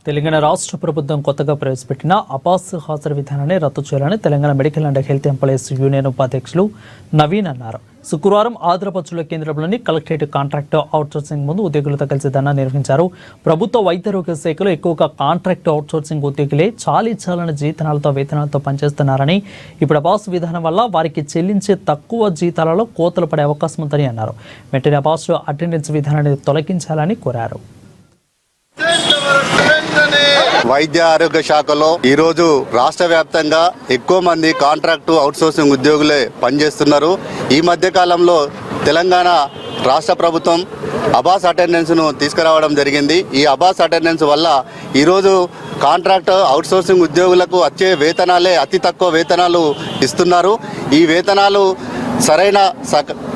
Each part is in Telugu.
తెలంగాణ రాష్ట్ర ప్రభుత్వం కొత్తగా ప్రవేశపెట్టిన అపాస్ హాజరు విధానాన్ని రద్దు చేయాలని Telangana medical and health employees union ఉపాధ్యక్షులు నవీన్ అన్నారు. శుక్రవారం ఆదిలాబాద్ జిల్లా కేంద్రంలోని కలెక్టరేట్ కాంట్రాక్ట్ అవుట్సోర్సింగ్ ముందు ఉద్యోగులతో కలిసి ధర్నా నిర్వహించారు. ప్రభుత్వ వైద్యారోగ్య శాఖలో ఎక్కువగా కాంట్రాక్ట్ అవుట్సోర్సింగ్ ఉద్యోగులే చాలని వేతనాలతో పనిచేస్తున్నారని, ఇప్పుడు అపాస్ విధానం వల్ల వారికి చెల్లించే తక్కువ జీతాలలో కోతలు పడే అవకాశం ఉందని అన్నారు. వెంటనే అపాస్ అటెండెన్స్ విధానాన్ని తొలగించాలని కోరారు. వైద్య ఆరోగ్య శాఖలో ఈరోజు రాష్ట్ర వ్యాప్తంగా ఎక్కువ మంది కాంట్రాక్టు అవుట్సోర్సింగ్ ఉద్యోగులే పనిచేస్తున్నారు. ఈ మధ్య కాలంలో తెలంగాణ రాష్ట్ర ప్రభుత్వం అబాస్ అటెండెన్స్ను తీసుకురావడం జరిగింది. ఈ అబాస్ అటెండెన్స్ వల్ల ఈరోజు కాంట్రాక్ట్ అవుట్సోర్సింగ్ ఉద్యోగులకు వచ్చే వేతనాలే అతి తక్కువ వేతనాలు ఇస్తున్నారు. ఈ వేతనాలు సరైన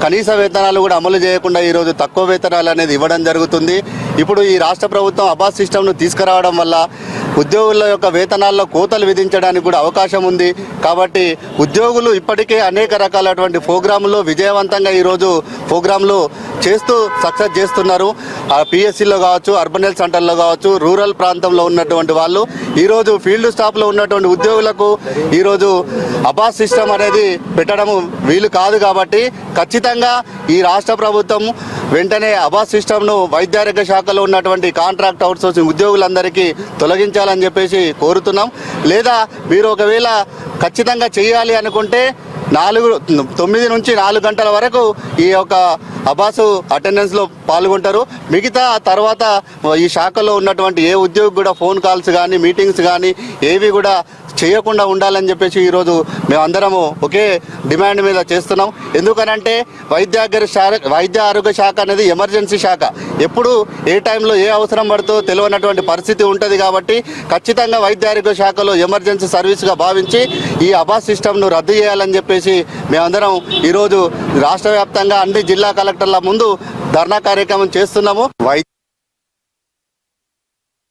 కనీస వేతనాలు కూడా అమలు చేయకుండా ఈరోజు తక్కువ వేతనాలు అనేది ఇవ్వడం జరుగుతుంది. ఇప్పుడు ఈ రాష్ట్ర ప్రభుత్వం అబాస్ సిస్టమ్ను తీసుకురావడం వల్ల ఉద్యోగుల యొక్క వేతనాల్లో కోతలు విధించడానికి కూడా అవకాశం ఉంది. కాబట్టి ఉద్యోగులు ఇప్పటికే అనేక రకాలటువంటి ప్రోగ్రాములు విజయవంతంగా ఈరోజు ప్రోగ్రాంలు చేస్తూ సక్సెస్ చేస్తున్నారు. పిఎస్సిలో కావచ్చు, అర్బన్ హెల్త్ సెంటర్లో కావచ్చు, రూరల్ ప్రాంతంలో ఉన్నటువంటి వాళ్ళు ఈరోజు ఫీల్డ్ స్టాఫ్లో ఉన్నటువంటి ఉద్యోగులకు ఈరోజు అబాస్ సిస్టమ్ అనేది పెట్టడం వీలు కాదు. కాబట్టి ఖచ్చితంగా ఈ రాష్ట్ర ప్రభుత్వం వెంటనే అబాస్ సిస్టమ్ను వైద్యారోగ్య శాఖలో ఉన్నటువంటి కాంట్రాక్ట్ అవుట్సోర్సింగ్ ఉద్యోగులందరికీ తొలగించాలని చెప్పేసి కోరుతున్నాం. లేదా మీరు ఒకవేళ ఖచ్చితంగా చేయాలి అనుకుంటే 9 నుంచి 4 గంటల వరకు ఈ యొక్క అబాసు అటెండెన్స్లో పాల్గొంటారు. మిగతా తర్వాత ఈ శాఖలో ఉన్నటువంటి ఏ ఉద్యోగి కూడా ఫోన్ కాల్స్ కానీ మీటింగ్స్ కానీ ఏవి కూడా చేయకుండా ఉండాలని చెప్పేసి ఈరోజు మేమందరము ఒకే డిమాండ్ మీద చేస్తున్నాం. ఎందుకనంటే వైద్య ఆరోగ్య శాఖ అనేది ఎమర్జెన్సీ శాఖ. ఎప్పుడు ఏ టైంలో ఏ అవసరం పడుతుందో తెలియనటువంటి పరిస్థితి ఉంటుంది. కాబట్టి ఖచ్చితంగా వైద్య ఆరోగ్య శాఖలో ఎమర్జెన్సీ సర్వీస్గా భావించి ఈ అబాస్ సిస్టమ్ను రద్దు చేయాలని చెప్పేసి మేమందరం ఈరోజు రాష్ట్ర వ్యాప్తంగా అన్ని జిల్లా కలెక్టర్ల ముందు ధర్నా కార్యక్రమం చేస్తున్నాము.